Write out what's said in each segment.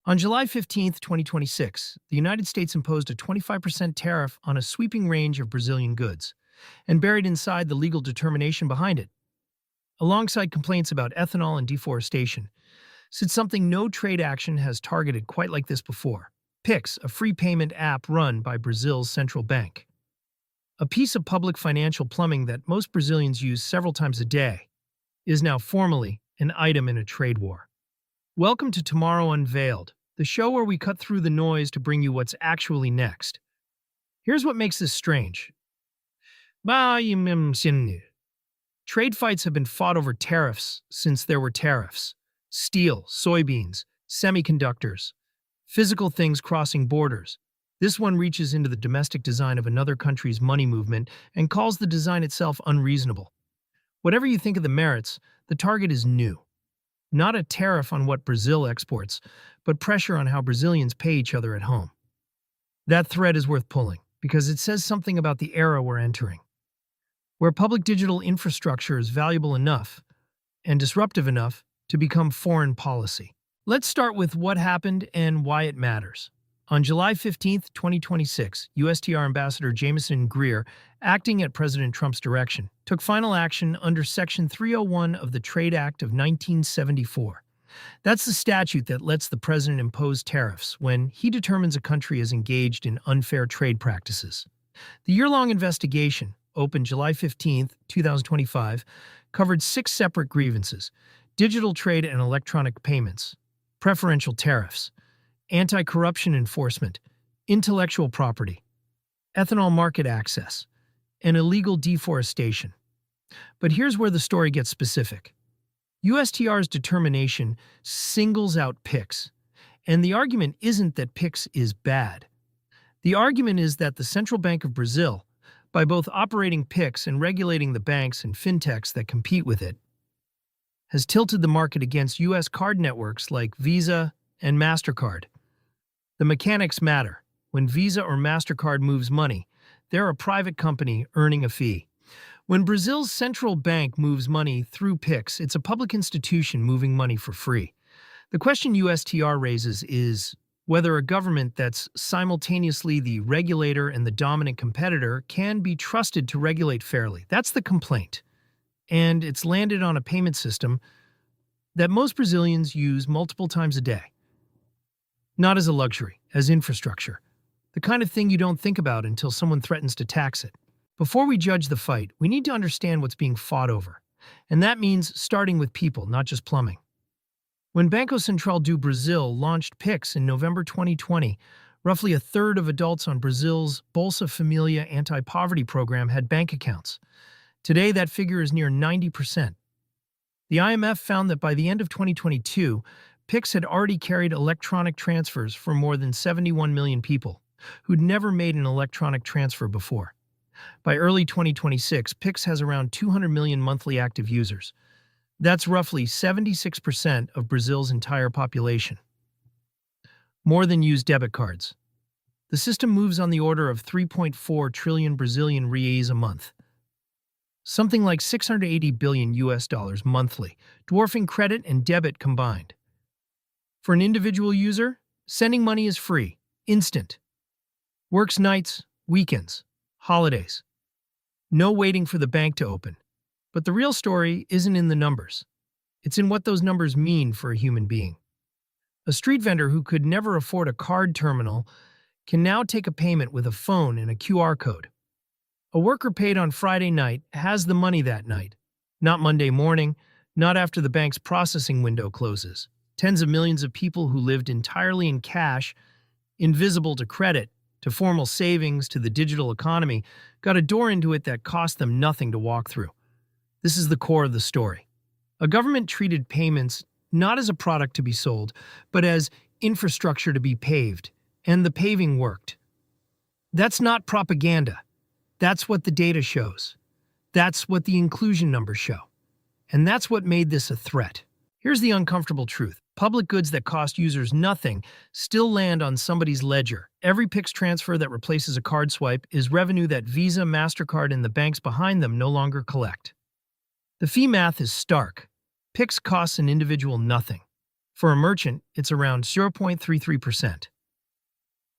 On July 15th, 2026, the United States imposed a 25% tariff on a sweeping range of Brazilian goods, and buried inside the legal determination behind it, alongside complaints about ethanol and deforestation, sits something no trade action has targeted quite like this before. Pix, a free payment app run by Brazil's central bank. A piece of public financial plumbing that most Brazilians use several times a day, is now formally an item in a trade war. Welcome to Tomorrow Unveiled, the show where we cut through the noise to bring you what's actually next. Here's what makes this strange. Trade fights have been fought over tariffs since there were tariffs. Steel, soybeans, semiconductors, physical things crossing borders. This one reaches into the domestic design of another country's money movement and calls the design itself unreasonable. Whatever you think of the merits, the target is new. Not a tariff on what Brazil exports, but pressure on how Brazilians pay each other at home. That thread is worth pulling, because it says something about the era we're entering, where public digital infrastructure is valuable enough and disruptive enough to become foreign policy. Let's start with what happened and why it matters. On July 15th, 2026, USTR Ambassador Jameson Greer, acting at President Trump's direction, took final action under Section 301 of the Trade Act of 1974. That's the statute that lets the president impose tariffs when he determines a country is engaged in unfair trade practices. The year-long investigation, opened July 15th, 2025, covered 6 separate grievances: digital trade and electronic payments, preferential tariffs, anti-corruption enforcement, intellectual property, ethanol market access, and illegal deforestation. But here's where the story gets specific. USTR's determination singles out Pix, and the argument isn't that Pix is bad. The argument is that the Central Bank of Brazil, by both operating Pix and regulating the banks and fintechs that compete with it, has tilted the market against U.S. card networks like Visa and Mastercard. The mechanics matter. When Visa or Mastercard moves money, they're a private company earning a fee. When Brazil's central bank moves money through Pix, it's a public institution moving money for free. The question USTR raises is whether a government that's simultaneously the regulator and the dominant competitor can be trusted to regulate fairly. That's the complaint. And it's landed on a payment system that most Brazilians use multiple times a day. Not as a luxury, as infrastructure. The kind of thing you don't think about until someone threatens to tax it. Before we judge the fight, we need to understand what's being fought over. And that means starting with people, not just plumbing. When Banco Central do Brasil launched Pix in November 2020, roughly a third of adults on Brazil's Bolsa Familia anti-poverty program had bank accounts. Today, that figure is near 90%. The IMF found that by the end of 2022, Pix had already carried electronic transfers for more than 71 million people who'd never made an electronic transfer before. By early 2026, Pix has around 200 million monthly active users. That's roughly 76% of Brazil's entire population. More than use debit cards. The system moves on the order of 3.4 trillion Brazilian reais a month. Something like $680 billion monthly, dwarfing credit and debit combined. For an individual user, sending money is free, instant. Works nights, weekends, holidays. No waiting for the bank to open. But the real story isn't in the numbers. It's in what those numbers mean for a human being. A street vendor who could never afford a card terminal can now take a payment with a phone and a QR code. A worker paid on Friday night has the money that night, not Monday morning, not after the bank's processing window closes. Tens of millions of people who lived entirely in cash, invisible to credit, to formal savings, to the digital economy, got a door into it that cost them nothing to walk through. This is the core of the story. A government treated payments not as a product to be sold, but as infrastructure to be paved, and the paving worked. That's not propaganda. That's what the data shows. That's what the inclusion numbers show. And that's what made this a threat. Here's the uncomfortable truth. Public goods that cost users nothing still land on somebody's ledger. Every Pix transfer that replaces a card swipe is revenue that Visa, Mastercard, and the banks behind them no longer collect. The fee math is stark. Pix costs an individual nothing. For a merchant, it's around 0.33%.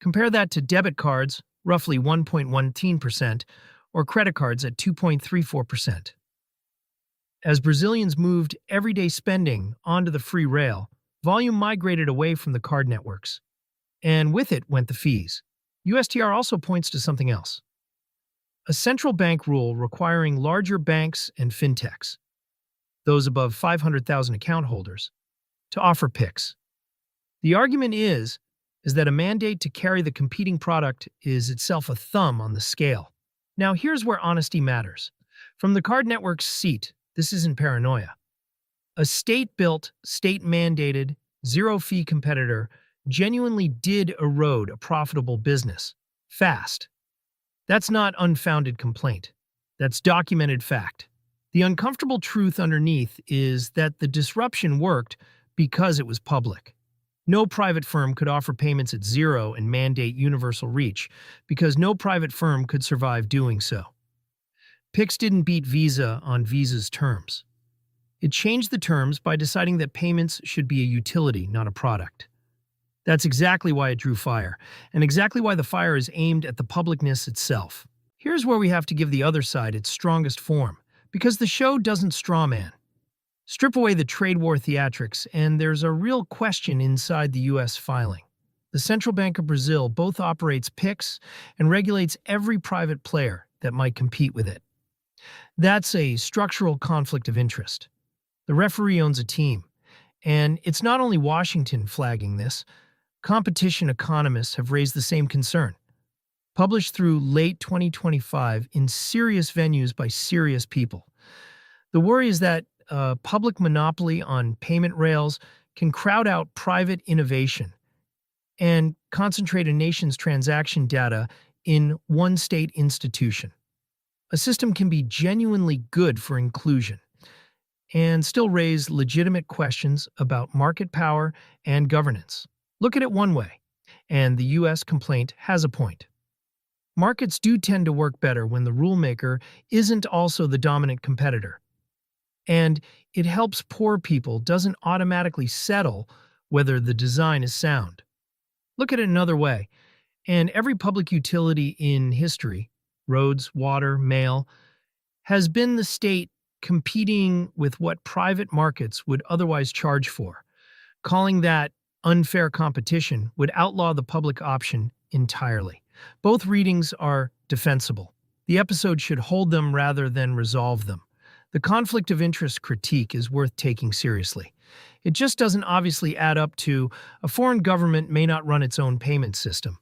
Compare that to debit cards, roughly 1.19%, or credit cards at 2.34%. As Brazilians moved everyday spending onto the free rail, volume migrated away from the card networks. And with it went the fees. USTR also points to something else: a central bank rule requiring larger banks and fintechs, those above 500,000 account holders, to offer PIX. The argument is that a mandate to carry the competing product is itself a thumb on the scale. Now here's where honesty matters. From the card network's seat, this isn't paranoia. A state-built, state-mandated, zero-fee competitor genuinely did erode a profitable business. Fast. That's not unfounded complaint. That's documented fact. The uncomfortable truth underneath is that the disruption worked because it was public. No private firm could offer payments at zero and mandate universal reach, because no private firm could survive doing so. PIX didn't beat Visa on Visa's terms. It changed the terms by deciding that payments should be a utility, not a product. That's exactly why it drew fire, and exactly why the fire is aimed at the publicness itself. Here's where we have to give the other side its strongest form, because the show doesn't strawman. Strip away the trade war theatrics, and there's a real question inside the U.S. filing. The Central Bank of Brazil both operates PIX and regulates every private player that might compete with it. That's a structural conflict of interest. The referee owns a team, and it's not only Washington flagging this. Competition economists have raised the same concern. Published through late 2025 in serious venues by serious people. The worry is that a public monopoly on payment rails can crowd out private innovation and concentrate a nation's transaction data in one state institution. A system can be genuinely good for inclusion and still raise legitimate questions about market power and governance. Look at it one way, and the U.S. complaint has a point. Markets do tend to work better when the rulemaker isn't also the dominant competitor. And it helps poor people doesn't automatically settle whether the design is sound. Look at it another way, and every public utility in history, roads, water, mail, has been the state competing with what private markets would otherwise charge for. Calling that unfair competition would outlaw the public option entirely. Both readings are defensible. The episode should hold them rather than resolve them. The conflict of interest critique is worth taking seriously. It just doesn't obviously add up to a foreign government may not run its own payment system.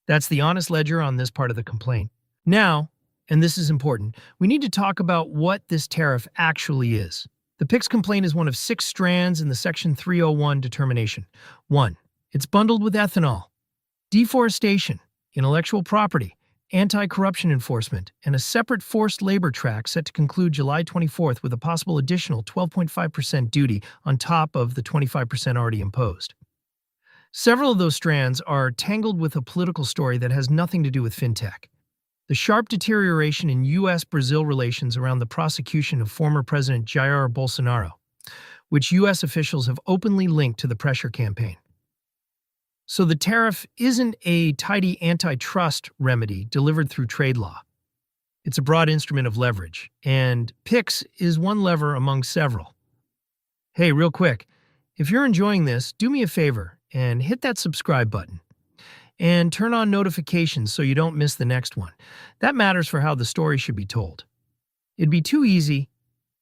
That's the honest ledger on this part of the complaint. Now, and this is important, we need to talk about what this tariff actually is. The PIX complaint is one of 6 strands in the Section 301 determination. 1. It's bundled with ethanol, deforestation, intellectual property, anti-corruption enforcement, and a separate forced labor track set to conclude July 24th with a possible additional 12.5% duty on top of the 25% already imposed. Several of those strands are tangled with a political story that has nothing to do with Fintech. The sharp deterioration in U.S.-Brazil relations around the prosecution of former President Jair Bolsonaro, which U.S. officials have openly linked to the pressure campaign. So the tariff isn't a tidy antitrust remedy delivered through trade law. It's a broad instrument of leverage, and PIX is one lever among several. Hey, real quick, if you're enjoying this, do me a favor and hit that subscribe button. And turn on notifications so you don't miss the next one. That matters for how the story should be told. It'd be too easy,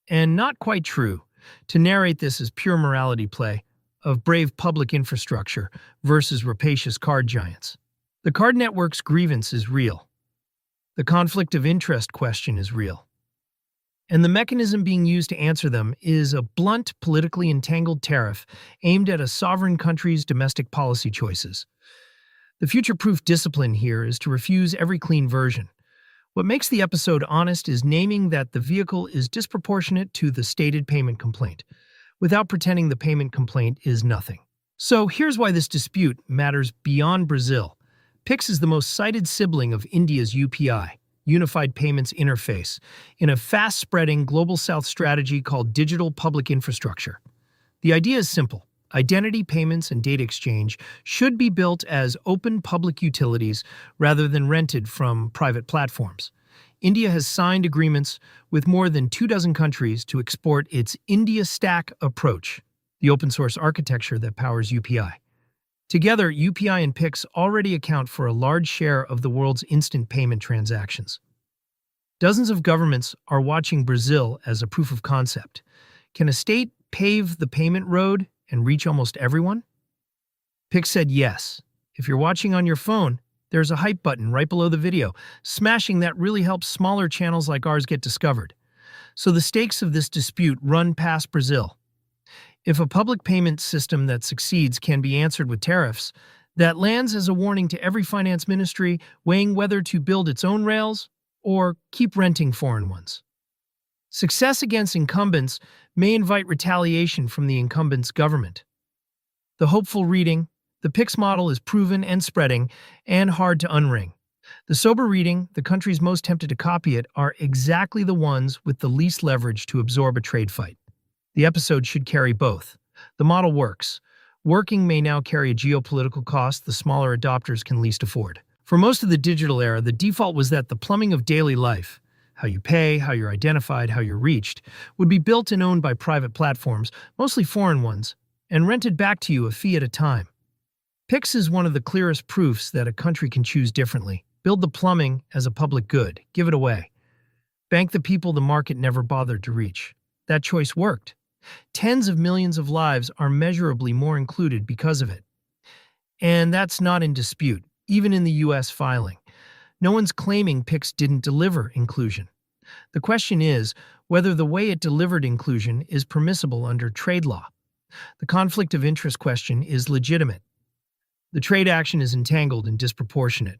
and not quite true, to narrate this as pure morality play of brave public infrastructure versus rapacious card giants. The card network's grievance is real. The conflict of interest question is real. And the mechanism being used to answer them is a blunt, politically entangled tariff aimed at a sovereign country's domestic policy choices. The future-proof discipline here is to refuse every clean version. What makes the episode honest is naming that the vehicle is disproportionate to the stated payment complaint, without pretending the payment complaint is nothing. So here's why this dispute matters beyond Brazil. PIX is the most cited sibling of India's UPI, Unified Payments Interface, in a fast-spreading Global South strategy called Digital Public Infrastructure. The idea is simple. identity payments and data exchange should be built as open public utilities rather than rented from private platforms. India has signed agreements with more than 24 countries to export its India Stack approach, the open-source architecture that powers UPI. Together, UPI and Pix already account for a large share of the world's instant payment transactions. Dozens of governments are watching Brazil as a proof of concept. Can a state pave the payment road and reach almost everyone? Pix said yes. If you're watching on your phone, there's a hype button right below the video. Smashing that really helps smaller channels like ours get discovered. So the stakes of this dispute run past Brazil. If a public payment system that succeeds can be answered with tariffs, that lands as a warning to every finance ministry weighing whether to build its own rails or keep renting foreign ones. Success against incumbents may invite retaliation from the incumbent's government. The hopeful reading: the Pix model is proven and spreading and hard to unring. The sober reading: the countries most tempted to copy it are exactly the ones with the least leverage to absorb a trade fight. The episode should carry both. The model works. Working may now carry a geopolitical cost the smaller adopters can least afford. For most of the digital era, the default was that the plumbing of daily life, how you pay, how you're identified, how you're reached, would be built and owned by private platforms, mostly foreign ones, and rented back to you a fee at a time. Pix is one of the clearest proofs that a country can choose differently. Build the plumbing as a public good. Give it away. Bank the people the market never bothered to reach. That choice worked. Tens of millions of lives are measurably more included because of it. And that's not in dispute, even in the US filing. No one's claiming Pix didn't deliver inclusion. The question is whether the way it delivered inclusion is permissible under trade law. The conflict of interest question is legitimate. The trade action is entangled and disproportionate.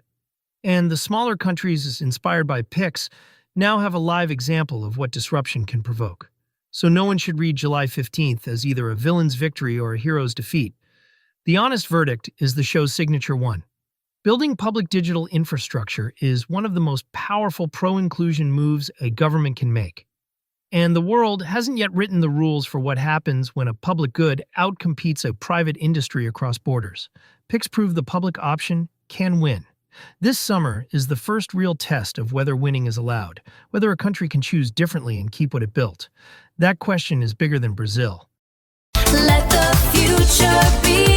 And the smaller countries inspired by Pix now have a live example of what disruption can provoke. So no one should read July 15th as either a villain's victory or a hero's defeat. The honest verdict is the show's signature one. Building public digital infrastructure is one of the most powerful pro-inclusion moves a government can make. And the world hasn't yet written the rules for what happens when a public good outcompetes a private industry across borders. Pix proved the public option can win. This summer is the first real test of whether winning is allowed, whether a country can choose differently and keep what it built. That question is bigger than Brazil. Let the future be